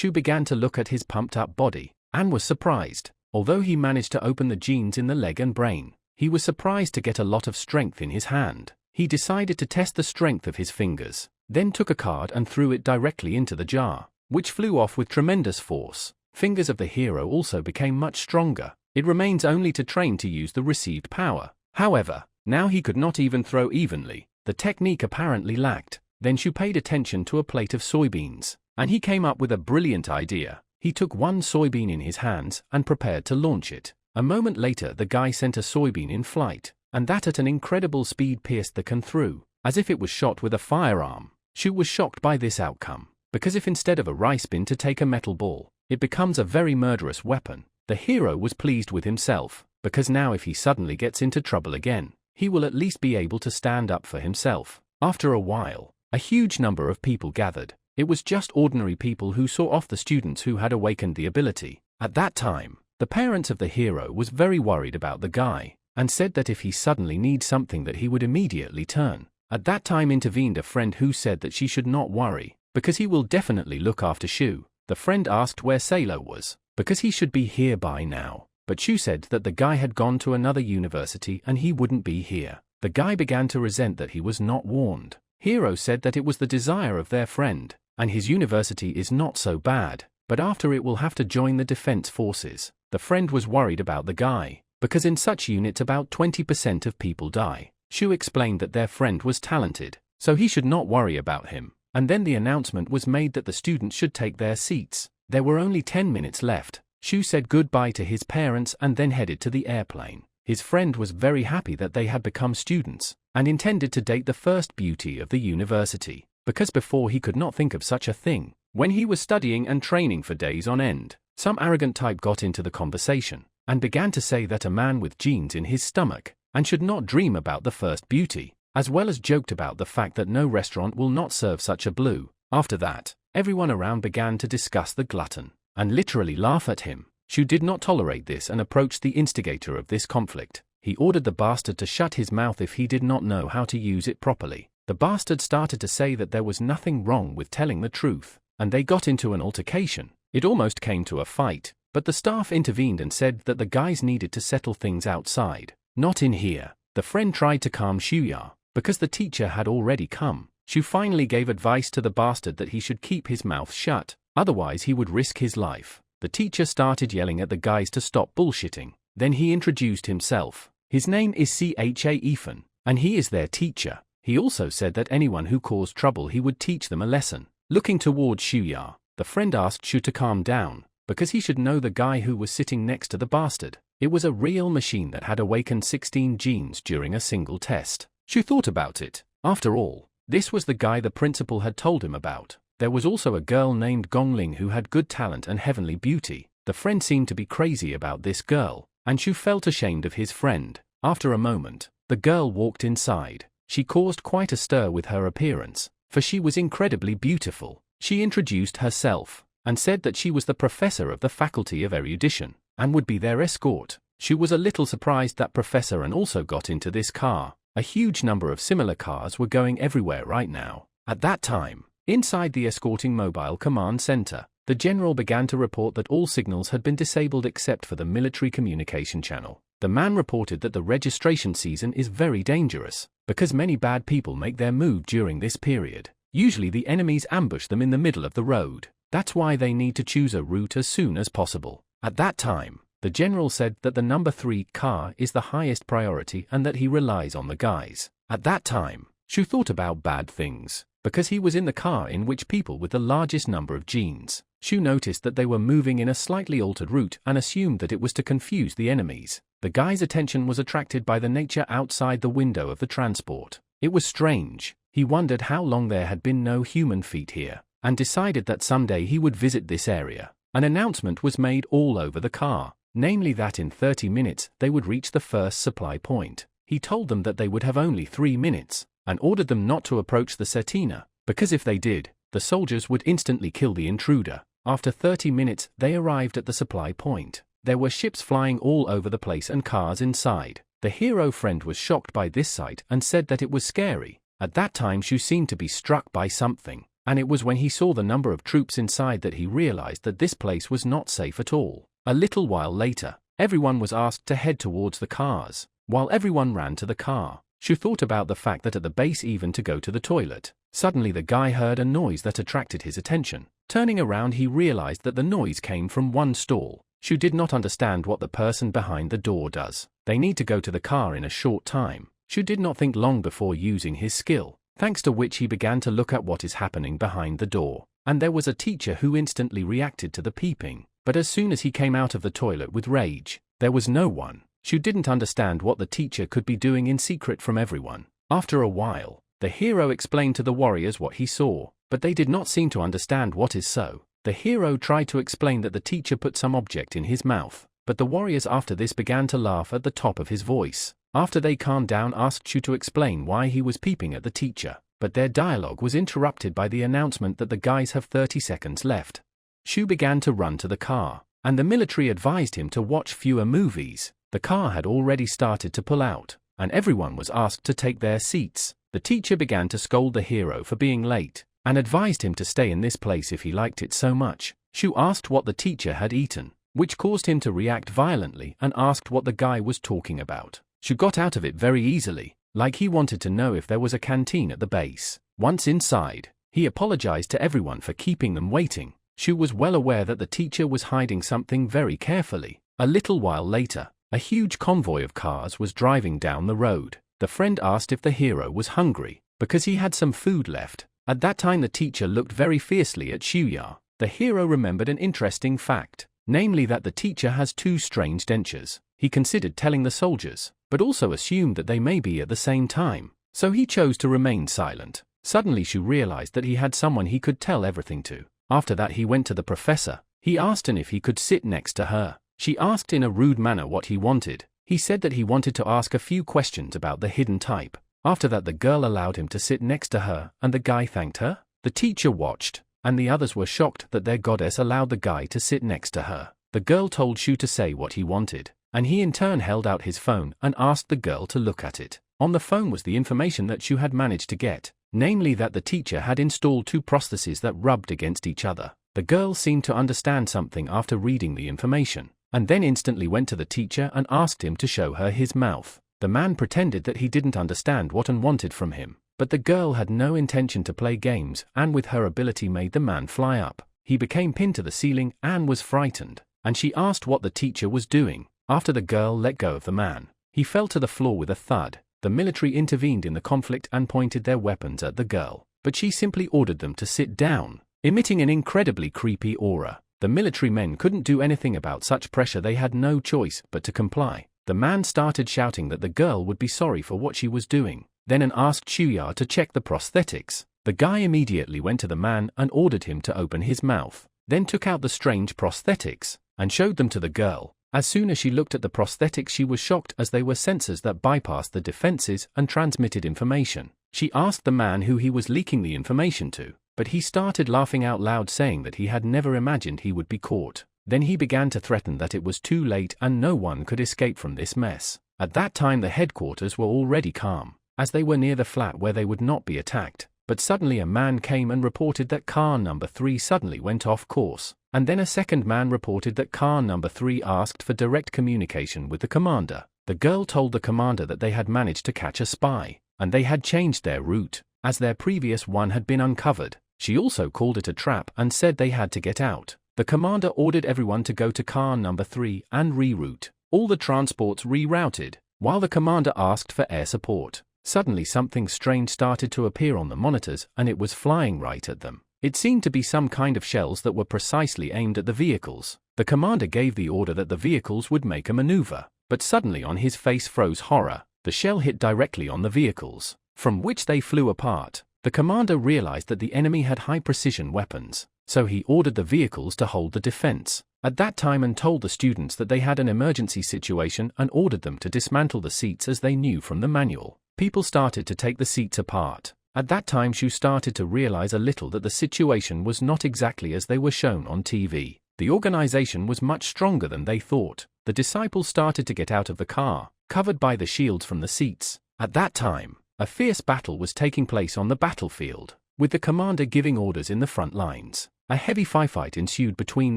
Shu began to look at his pumped-up body, and was surprised. Although he managed to open the genes in the leg and brain, he was surprised to get a lot of strength in his hand. He decided to test the strength of his fingers, then took a card and threw it directly into the jar, which flew off with tremendous force. Fingers of the hero also became much stronger. It remains only to train to use the received power. However, now he could not even throw evenly. The technique apparently lacked. Then Shu paid attention to a plate of soybeans, and he came up with a brilliant idea. He took one soybean in his hands and prepared to launch it. A moment later the guy sent a soybean in flight, and that at an incredible speed pierced the can through, as if it was shot with a firearm. Shu was shocked by this outcome, because if instead of a rice bin to take a metal ball, it becomes a very murderous weapon, the hero was pleased with himself, because now if he suddenly gets into trouble again, he will at least be able to stand up for himself. After a while, a huge number of people gathered. It was just ordinary people who saw off the students who had awakened the ability. At that time, the parents of the hero was very worried about the guy, and said that if he suddenly needs something that he would immediately turn. At that time intervened a friend who said that she should not worry, because he will definitely look after Shu. The friend asked where Salo was, because he should be here by now, but Shu said that the guy had gone to another university and he wouldn't be here. The guy began to resent that he was not warned. Hero said that it was the desire of their friend, and his university is not so bad, but after it will have to join the defense forces. The friend was worried about the guy, because in such units about 20% of people die. Shu explained that their friend was talented, so he should not worry about him, and then the announcement was made that the students should take their seats. There were only 10 minutes left. Shu said goodbye to his parents and then headed to the airplane. His friend was very happy that they had become students, and intended to date the first beauty of the university, because before he could not think of such a thing. When he was studying and training for days on end, some arrogant type got into the conversation, and began to say that a man with genes in his stomach, and should not dream about the first beauty, as well as joked about the fact that no restaurant will not serve such a blue. After that, everyone around began to discuss the glutton, and literally laugh at him. Shu did not tolerate this and approached the instigator of this conflict. He ordered the bastard to shut his mouth if he did not know how to use it properly. The bastard started to say that there was nothing wrong with telling the truth, and they got into an altercation. It almost came to a fight, but the staff intervened and said that the guys needed to settle things outside, not in here. The friend tried to calm Shuya, because the teacher had already come. Shu finally gave advice to the bastard that he should keep his mouth shut, otherwise he would risk his life. The teacher started yelling at the guys to stop bullshitting. Then he introduced himself. His name is Ethan, and he is their teacher. He also said that anyone who caused trouble he would teach them a lesson. Looking towards Shuya, the friend asked Shu to calm down, because he should know the guy who was sitting next to the bastard. It was a real machine that had awakened 16 genes during a single test. Shu thought about it. After all, this was the guy the principal had told him about. There was also a girl named Gongling who had good talent and heavenly beauty. The friend seemed to be crazy about this girl, and Shu felt ashamed of his friend. After a moment, the girl walked inside. She caused quite a stir with her appearance, for she was incredibly beautiful. She introduced herself, and said that she was the professor of the Faculty of Erudition, and would be their escort. Shu was a little surprised that professor and also got into this car. A huge number of similar cars were going everywhere right now. At that time, inside the escorting mobile command center, the general began to report that all signals had been disabled except for the military communication channel. The man reported that the registration season is very dangerous, because many bad people make their move during this period. Usually the enemies ambush them in the middle of the road. That's why they need to choose a route as soon as possible. At that time, the general said that the number 3 car is the highest priority and that he relies on the guys. At that time, Shu thought about bad things, because he was in the car in which people with the largest number of genes. Shu noticed that they were moving in a slightly altered route and assumed that it was to confuse the enemies. The guy's attention was attracted by the nature outside the window of the transport. It was strange. He wondered how long there had been no human feet here, and decided that someday he would visit this area. An announcement was made all over the car, namely that in 30 minutes they would reach the first supply point. He told them that they would have only 3 minutes, and ordered them not to approach the Setina, because if they did, the soldiers would instantly kill the intruder. After 30 minutes, they arrived at the supply point. There were ships flying all over the place and cars inside. The hero friend was shocked by this sight and said that it was scary. At that time Shu seemed to be struck by something. and it was when he saw the number of troops inside that he realized that this place was not safe at all. A little while later, everyone was asked to head towards the cars. While everyone ran to the car, Shu thought about the fact that at the base even to go to the toilet. Suddenly the guy heard a noise that attracted his attention. Turning around he realized that the noise came from one stall. Shu did not understand what the person behind the door does. They need to go to the car in a short time. Shu did not think long before using his skill, thanks to which he began to look at what is happening behind the door. And there was a teacher who instantly reacted to the peeping. But as soon as he came out of the toilet with rage, there was no one. Shu didn't understand what the teacher could be doing in secret from everyone. After a while, the hero explained to the warriors what he saw, but they did not seem to understand what is so. The hero tried to explain that the teacher put some object in his mouth, but the warriors after this began to laugh at the top of his voice. After they calmed down, asked Shu to explain why he was peeping at the teacher, but their dialogue was interrupted by the announcement that the guys have 30 seconds left. Shu began to run to the car, and the military advised him to watch fewer movies. The car had already started to pull out, and everyone was asked to take their seats. The teacher began to scold the hero for being late, and advised him to stay in this place if he liked it so much. Shu asked what the teacher had eaten, which caused him to react violently, and asked what the guy was talking about. Shu got out of it very easily, like he wanted to know if there was a canteen at the base. Once inside, he apologized to everyone for keeping them waiting. Shu was well aware that the teacher was hiding something very carefully. A little while later, a huge convoy of cars was driving down the road. The friend asked if the hero was hungry, because he had some food left. At that time the teacher looked very fiercely at Shuya. The hero remembered an interesting fact, namely that the teacher has two strange dentures. He considered telling the soldiers, but also assumed that they may be at the same time, so he chose to remain silent. Suddenly Shu realized that he had someone he could tell everything to. After that he went to the professor. He asked her if he could sit next to her. She asked in a rude manner what he wanted. He said that he wanted to ask a few questions about the hidden type. After that the girl allowed him to sit next to her, and the guy thanked her. The teacher watched, and the others were shocked that their goddess allowed the guy to sit next to her. The girl told Shu to say what he wanted, and he in turn held out his phone and asked the girl to look at it. On the phone was the information that Shu had managed to get, namely that the teacher had installed two prostheses that rubbed against each other. The girl seemed to understand something after reading the information, and then instantly went to the teacher and asked him to show her his mouth. The man pretended that he didn't understand what and wanted from him, but the girl had no intention to play games, and with her ability made the man fly up. He became pinned to the ceiling and was frightened, and she asked what the teacher was doing. After the girl let go of the man, he fell to the floor with a thud. The military intervened in the conflict and pointed their weapons at the girl, but she simply ordered them to sit down, emitting an incredibly creepy aura. The military men couldn't do anything about such pressure. They had no choice but to comply. The man started shouting that the girl would be sorry for what she was doing, then asked Shuya to check the prosthetics. The guy immediately went to the man and ordered him to open his mouth, then took out the strange prosthetics, and showed them to the girl. As soon as she looked at the prosthetics she was shocked, as they were sensors that bypassed the defenses and transmitted information. She asked the man who he was leaking the information to, but he started laughing out loud, saying that he had never imagined he would be caught. Then he began to threaten that it was too late and no one could escape from this mess. At that time the headquarters were already calm, as they were near the flat where they would not be attacked. But suddenly a man came and reported that car number 3 suddenly went off course, and then a second man reported that car number 3 asked for direct communication with the commander. The girl told the commander that they had managed to catch a spy, and they had changed their route, as their previous one had been uncovered. She also called it a trap and said they had to get out. The commander ordered everyone to go to car number 3 and reroute. All the transports rerouted, while the commander asked for air support. Suddenly something strange started to appear on the monitors, and it was flying right at them. It seemed to be some kind of shells that were precisely aimed at the vehicles. The commander gave the order that the vehicles would make a maneuver, but suddenly on his face froze horror. The shell hit directly on the vehicles, from which they flew apart. The commander realized that the enemy had high-precision weapons, so he ordered the vehicles to hold the defense at that time and told the students that they had an emergency situation and ordered them to dismantle the seats as they knew from the manual. People started to take the seats apart. At that time Shu started to realize a little that the situation was not exactly as they were shown on TV. The organization was much stronger than they thought. The disciples started to get out of the car, covered by the shields from the seats. At that time, a fierce battle was taking place on the battlefield. with the commander giving orders in the front lines. A heavy firefight ensued between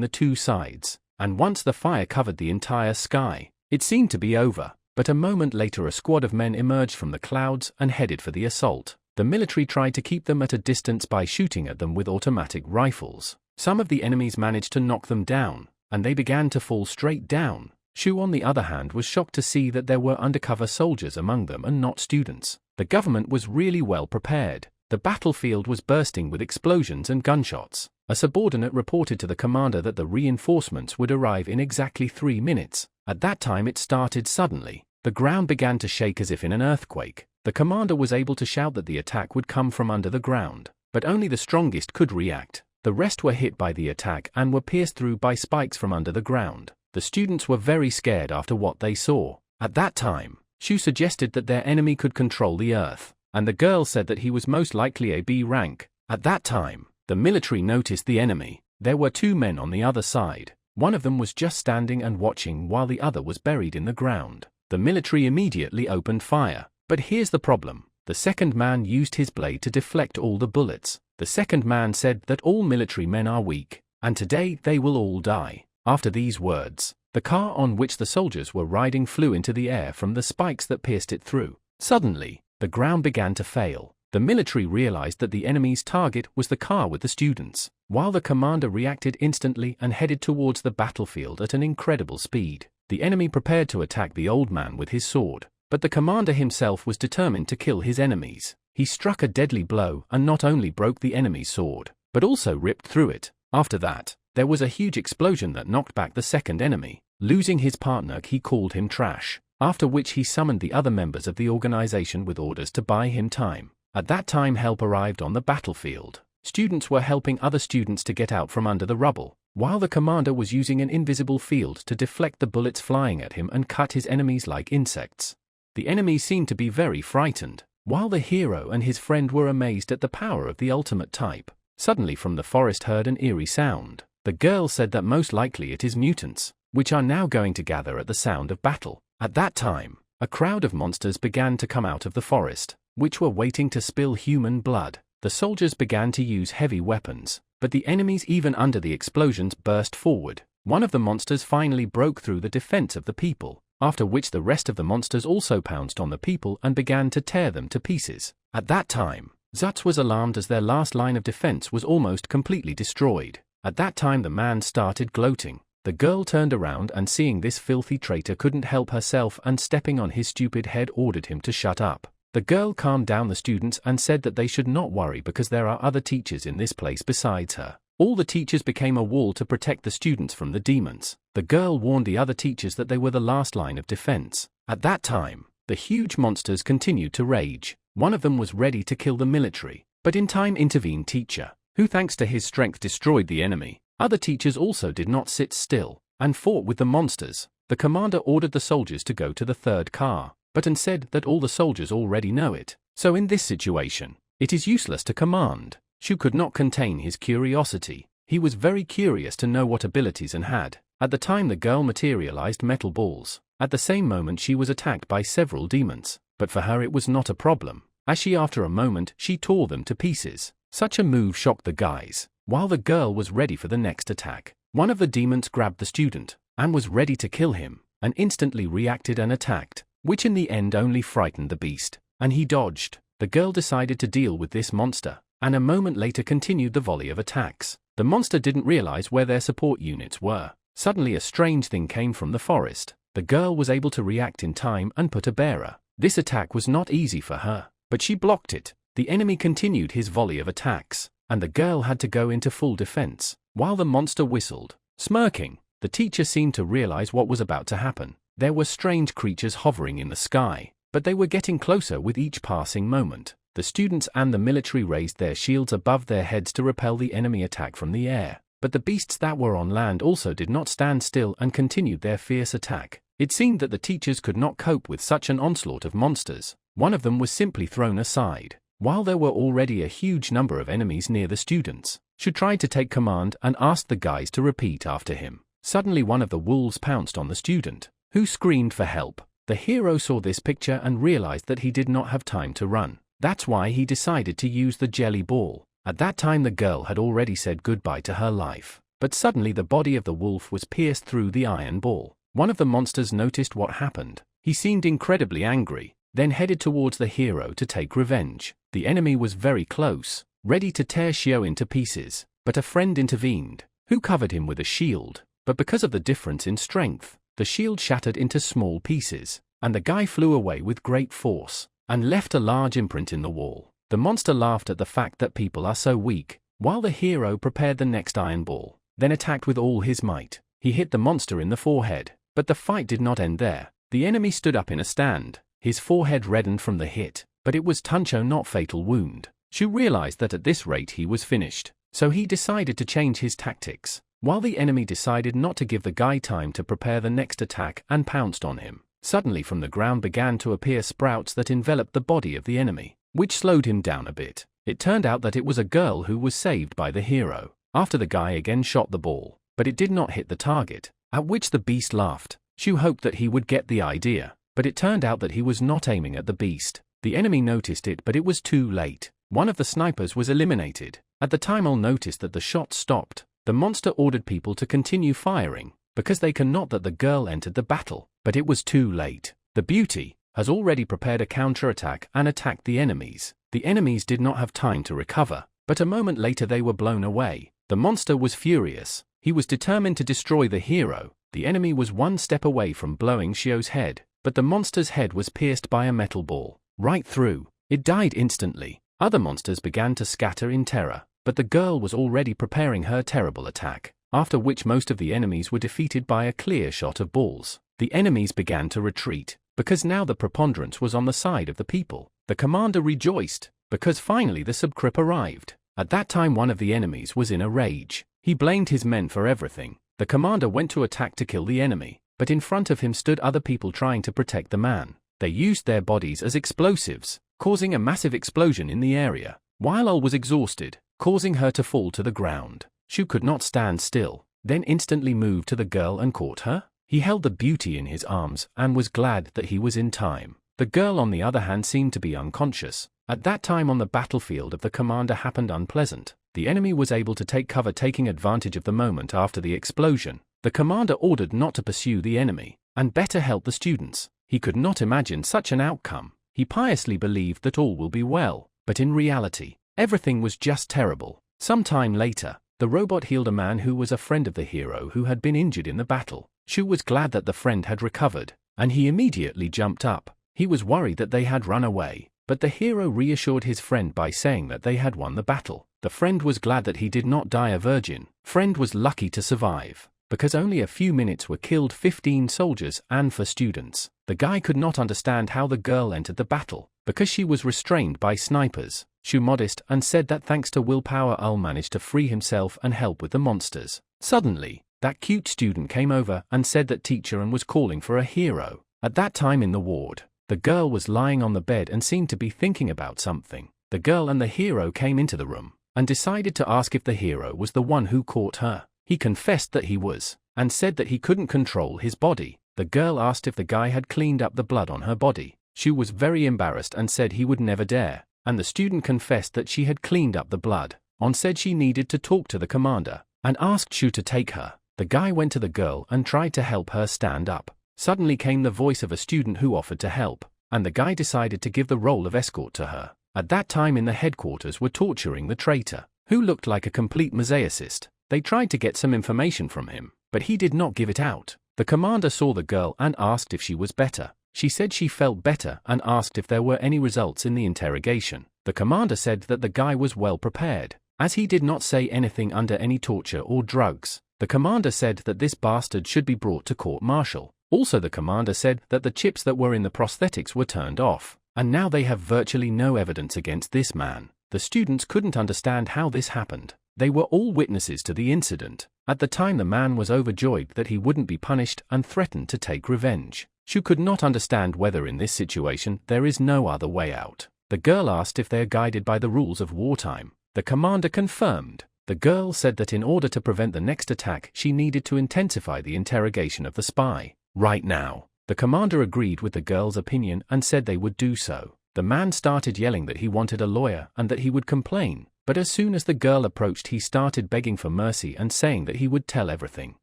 the two sides, and once the fire covered the entire sky, it seemed to be over. But a moment later a squad of men emerged from the clouds and headed for the assault. The military tried to keep them at a distance by shooting at them with automatic rifles. Some of the enemies managed to knock them down, and they began to fall straight down. Shu, on the other hand, was shocked to see that there were undercover soldiers among them and not students. The government was really well prepared. The battlefield was bursting with explosions and gunshots. A subordinate reported to the commander that the reinforcements would arrive in exactly 3 minutes. At that time it started suddenly. The ground began to shake as if in an earthquake. The commander was able to shout that the attack would come from under the ground, but only the strongest could react. The rest were hit by the attack and were pierced through by spikes from under the ground. The students were very scared after what they saw. At that time, Shu suggested that their enemy could control the earth, and the girl said that he was most likely a B rank. At that time, the military noticed the enemy. There were 2 men on the other side. One of them was just standing and watching while the other was buried in the ground. The military immediately opened fire. But here's the problem. The second man used his blade to deflect all the bullets. The second man said that all military men are weak, and today they will all die. After these words, the car on which the soldiers were riding flew into the air from the spikes that pierced it through. Suddenly, the ground began to fail. The military realized that the enemy's target was the car with the students, while the commander reacted instantly and headed towards the battlefield at an incredible speed. The enemy prepared to attack the old man with his sword, but the commander himself was determined to kill his enemies. He struck a deadly blow and not only broke the enemy's sword, but also ripped through it. After that, there was a huge explosion that knocked back the second enemy. Losing his partner, he called him trash, after which he summoned the other members of the organization with orders to buy him time. At that time help arrived on the battlefield. Students were helping other students to get out from under the rubble, while the commander was using an invisible field to deflect the bullets flying at him and cut his enemies like insects. The enemies seemed to be very frightened, while the hero and his friend were amazed at the power of the ultimate type. Suddenly from the forest heard an eerie sound. The girl said that most likely it is mutants, which are now going to gather at the sound of battle. At that time, a crowd of monsters began to come out of the forest, which were waiting to spill human blood. The soldiers began to use heavy weapons, but the enemies even under the explosions burst forward. One of the monsters finally broke through the defense of the people, after which the rest of the monsters also pounced on the people and began to tear them to pieces. At that time, Zutz was alarmed as their last line of defense was almost completely destroyed. At that time the man started gloating. The girl turned around and seeing this filthy traitor couldn't help herself and stepping on his stupid head ordered him to shut up. The girl calmed down the students and said that they should not worry because there are other teachers in this place besides her. All the teachers became a wall to protect the students from the demons. The girl warned the other teachers that they were the last line of defense. At that time, the huge monsters continued to rage. One of them was ready to kill the military, but in time intervened teacher, who thanks to his strength destroyed the enemy. Other teachers also did not sit still, and fought with the monsters. The commander ordered the soldiers to go to the third car, but said that all the soldiers already know it. So in this situation, it is useless to command. Shu could not contain his curiosity. He was very curious to know what abilities and had. At the time the girl materialized metal balls. At the same moment she was attacked by several demons, but for her it was not a problem, as after a moment she tore them to pieces. Such a move shocked the guys. While the girl was ready for the next attack, one of the demons grabbed the student, and was ready to kill him, and instantly reacted and attacked, which in the end only frightened the beast, and he dodged. The girl decided to deal with this monster, and a moment later continued the volley of attacks. The monster didn't realize where their support units were. Suddenly a strange thing came from the forest. The girl was able to react in time and put a bearer. This attack was not easy for her, but she blocked it. The enemy continued his volley of attacks, and the girl had to go into full defense, while the monster whistled. Smirking, the teacher seemed to realize what was about to happen. There were strange creatures hovering in the sky, but they were getting closer with each passing moment. The students and the military raised their shields above their heads to repel the enemy attack from the air, but the beasts that were on land also did not stand still and continued their fierce attack. It seemed that the teachers could not cope with such an onslaught of monsters. One of them was simply thrown aside, while there were already a huge number of enemies near the students. Shu tried to take command and asked the guys to repeat after him. Suddenly one of the wolves pounced on the student, who screamed for help. The hero saw this picture and realized that he did not have time to run. That's why he decided to use the jelly ball. At that time the girl had already said goodbye to her life. But suddenly the body of the wolf was pierced through the iron ball. One of the monsters noticed what happened. He seemed incredibly angry, then headed towards the hero to take revenge. The enemy was very close, ready to tear Xiao into pieces, but a friend intervened, who covered him with a shield. But because of the difference in strength, the shield shattered into small pieces, and the guy flew away with great force, and left a large imprint in the wall. The monster laughed at the fact that people are so weak, while the hero prepared the next iron ball, then attacked with all his might. He hit the monster in the forehead, but the fight did not end there. The enemy stood up in a stand. His forehead reddened from the hit, but it was Tuncho, not fatal wound. Shu realized that at this rate he was finished, so he decided to change his tactics, while the enemy decided not to give the guy time to prepare the next attack and pounced on him. Suddenly from the ground began to appear sprouts that enveloped the body of the enemy, which slowed him down a bit. It turned out that it was a girl who was saved by the hero. After the guy again shot the ball, but it did not hit the target, at which the beast laughed. Shu hoped that he would get the idea, but it turned out that he was not aiming at the beast. The enemy noticed it, but it was too late. One of the snipers was eliminated. At the time Al noticed that the shot stopped. The monster ordered people to continue firing, because they cannot that the girl entered the battle, but it was too late. The beauty has already prepared a counterattack and attacked the enemies. The enemies did not have time to recover, but a moment later they were blown away. The monster was furious. He was determined to destroy the hero. The enemy was one step away from blowing Xiao's head, but the monster's head was pierced by a metal ball, right through. It died instantly. Other monsters began to scatter in terror, but the girl was already preparing her terrible attack, after which most of the enemies were defeated by a clear shot of balls. The enemies began to retreat, because now the preponderance was on the side of the people. The commander rejoiced, because finally the subcrip arrived. At that time one of the enemies was in a rage. He blamed his men for everything. The commander went to attack to kill the enemy, but in front of him stood other people trying to protect the man. They used their bodies as explosives, causing a massive explosion in the area, while Al was exhausted, causing her to fall to the ground. Shu could not stand still, then instantly moved to the girl and caught her. He held the beauty in his arms and was glad that he was in time. The girl on the other hand seemed to be unconscious. At that time on the battlefield of the commander happened unpleasant. The enemy was able to take cover, taking advantage of the moment after the explosion. The commander ordered not to pursue the enemy, and better help the students. He could not imagine such an outcome. He piously believed that all will be well, but in reality, everything was just terrible. Some time later, the robot healed a man who was a friend of the hero who had been injured in the battle. Shu was glad that the friend had recovered, and he immediately jumped up. He was worried that they had run away, but the hero reassured his friend by saying that they had won the battle. The friend was glad that he did not die a virgin. Friend was lucky to survive, because only a few minutes were killed 15 soldiers and 4 students. The guy could not understand how the girl entered the battle, because she was restrained by snipers. Shu modest and said that thanks to willpower Al managed to free himself and help with the monsters. Suddenly, that cute student came over and said that teacher and was calling for a hero. At that time in the ward, the girl was lying on the bed and seemed to be thinking about something. The girl and the hero came into the room, and decided to ask if the hero was the one who caught her. He confessed that he was, and said that he couldn't control his body. The girl asked if the guy had cleaned up the blood on her body. Shu was very embarrassed and said he would never dare, and the student confessed that she had cleaned up the blood. On said she needed to talk to the commander, and asked Shu to take her. The guy went to the girl and tried to help her stand up. Suddenly came the voice of a student who offered to help, and the guy decided to give the role of escort to her. At that time in the headquarters were torturing the traitor, who looked like a complete mosaicist. They tried to get some information from him, but he did not give it out. The commander saw the girl and asked if she was better. She said she felt better and asked if there were any results in the interrogation. The commander said that the guy was well prepared, as he did not say anything under any torture or drugs. The commander said that this bastard should be brought to court-martial. Also the commander said that the chips that were in the prosthetics were turned off, and now they have virtually no evidence against this man. The students couldn't understand how this happened. They were all witnesses to the incident. At the time the man was overjoyed that he wouldn't be punished and threatened to take revenge. Shu could not understand whether in this situation there is no other way out. The girl asked if they are guided by the rules of wartime. The commander confirmed. The girl said that in order to prevent the next attack she needed to intensify the interrogation of the spy. Right now, the commander agreed with the girl's opinion and said they would do so. The man started yelling that he wanted a lawyer and that he would complain. but as soon as the girl approached he started begging for mercy and saying that he would tell everything.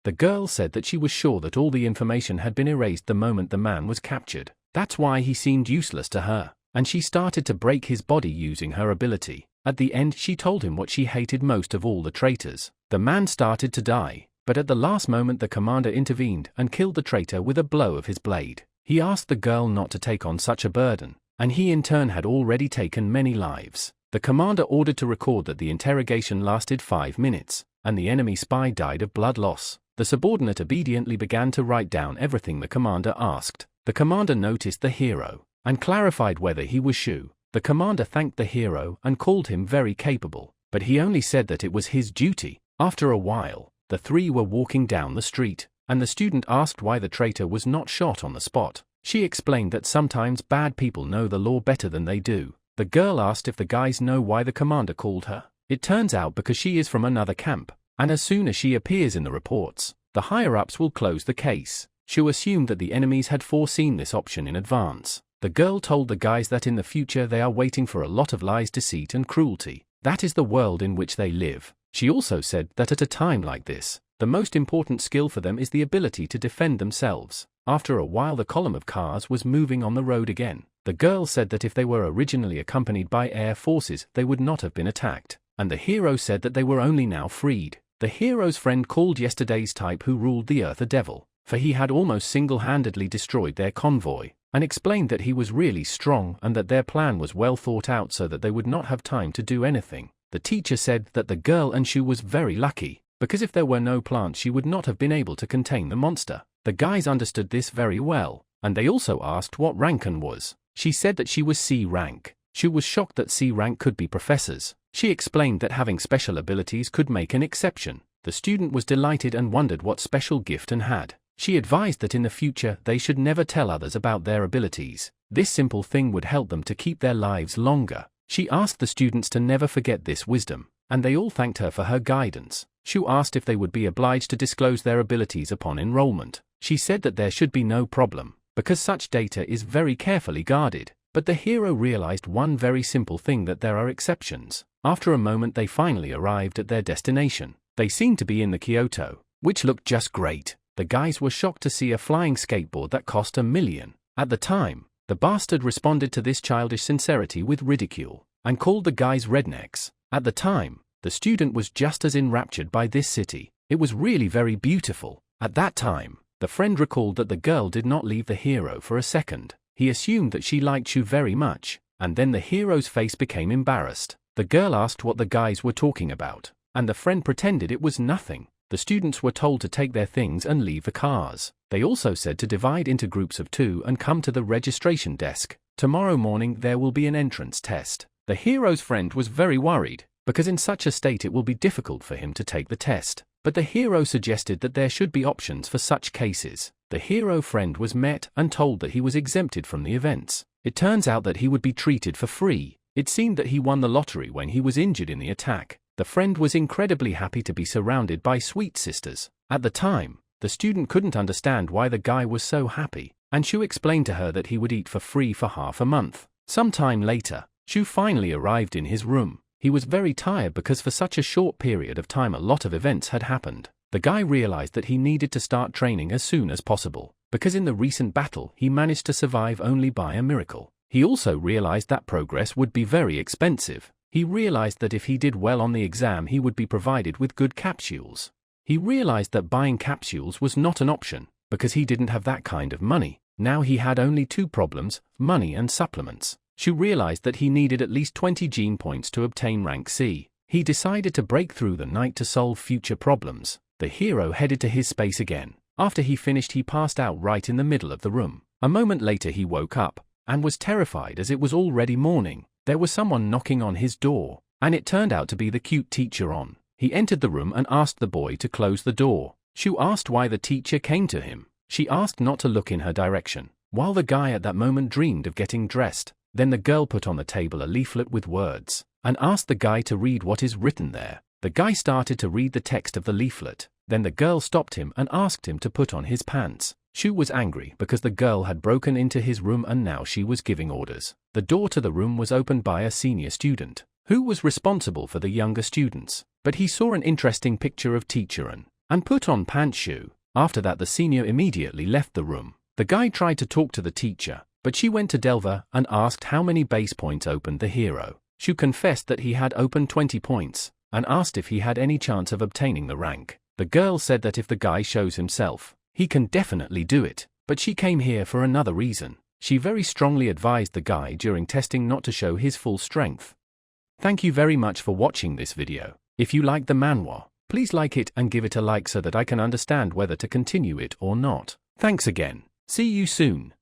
The girl said that she was sure that all the information had been erased the moment the man was captured. That's why he seemed useless to her, and she started to break his body using her ability. At the end she told him what she hated most of all the traitors. The man started to die, but at the last moment the commander intervened and killed the traitor with a blow of his blade. He asked the girl not to take on such a burden, and he in turn had already taken many lives. The commander ordered to record that the interrogation lasted 5 minutes, and the enemy spy died of blood loss. The subordinate obediently began to write down everything the commander asked. The commander noticed the hero, and clarified whether he was Shu. The commander thanked the hero and called him very capable, but he only said that it was his duty. After a while, the three were walking down the street, and the student asked why the traitor was not shot on the spot. She explained that sometimes bad people know the law better than they do. The girl asked if the guys know why the commander called her. It turns out because she is from another camp, and as soon as she appears in the reports, the higher-ups will close the case. Shu assumed that the enemies had foreseen this option in advance. The girl told the guys that in the future they are waiting for a lot of lies, deceit and cruelty. That is the world in which they live. She also said that at a time like this, the most important skill for them is the ability to defend themselves. After a while the column of cars was moving on the road again. The girl said that if they were originally accompanied by air forces they would not have been attacked, and the hero said that they were only now freed. The hero's friend called yesterday's type who ruled the earth a devil, for he had almost single-handedly destroyed their convoy, and explained that he was really strong and that their plan was well thought out so that they would not have time to do anything. The teacher said that the girl and Shu was very lucky, because if there were no plants she would not have been able to contain the monster. The guys understood this very well, and they also asked what rank An was. She said that she was C rank. Shu was shocked that C rank could be professors. She explained that having special abilities could make an exception. The student was delighted and wondered what special gift An had. She advised that in the future they should never tell others about their abilities. This simple thing would help them to keep their lives longer. She asked the students to never forget this wisdom, and they all thanked her for her guidance. Shu asked if they would be obliged to disclose their abilities upon enrollment. She said that there should be no problem, because such data is very carefully guarded. But the hero realized one very simple thing, that there are exceptions. After a moment they finally arrived at their destination. They seemed to be in the Kyoto, which looked just great. The guys were shocked to see a flying skateboard that cost $1 million. At the time, the bastard responded to this childish sincerity with ridicule, and called the guys rednecks. At the time, the student was just as enraptured by this city. It was really very beautiful. At that time, the friend recalled that the girl did not leave the hero for a second. He assumed that she liked Shu very much, and then the hero's face became embarrassed. The girl asked what the guys were talking about, and the friend pretended it was nothing. The students were told to take their things and leave the cars. They also said to divide into groups of 2 and come to the registration desk. Tomorrow morning there will be an entrance test. The hero's friend was very worried, because in such a state it will be difficult for him to take the test. But the hero suggested that there should be options for such cases. The hero friend was met and told that he was exempted from the events. It turns out that he would be treated for free. It seemed that he won the lottery when he was injured in the attack. The friend was incredibly happy to be surrounded by sweet sisters. At the time, the student couldn't understand why the guy was so happy, and Shu explained to her that he would eat for free for half a month. Some time later, Shu finally arrived in his room. He was very tired because for such a short period of time a lot of events had happened. The guy realized that he needed to start training as soon as possible, because in the recent battle he managed to survive only by a miracle. He also realized that progress would be very expensive. He realized that if he did well on the exam he would be provided with good capsules. He realized that buying capsules was not an option, because he didn't have that kind of money. Now he had only 2 problems, money and supplements. Shu realized that he needed at least 20 gene points to obtain rank C. He decided to break through the night to solve future problems. The hero headed to his space again. After he finished he passed out right in the middle of the room. A moment later he woke up, and was terrified as it was already morning. There was someone knocking on his door, and it turned out to be the cute teacher On. He entered the room and asked the boy to close the door. Shu asked why the teacher came to him. She asked not to look in her direction, while the guy at that moment dreamed of getting dressed. Then the girl put on the table a leaflet with words, and asked the guy to read what is written there. The guy started to read the text of the leaflet. Then the girl stopped him and asked him to put on his pants. Shu was angry because the girl had broken into his room and now she was giving orders. The door to the room was opened by a senior student, who was responsible for the younger students, but he saw an interesting picture of teacher and put on pants shoe. After that the senior immediately left the room. The guy tried to talk to the teacher, but she went to Delver and asked how many base points opened the hero. Shu confessed that he had opened 20 points, and asked if he had any chance of obtaining the rank. The girl said that if the guy shows himself, he can definitely do it, but she came here for another reason. She very strongly advised the guy during testing not to show his full strength. Thank you very much for watching this video. If you like the manhwa, please like it and give it a like so that I can understand whether to continue it or not. Thanks again. See you soon.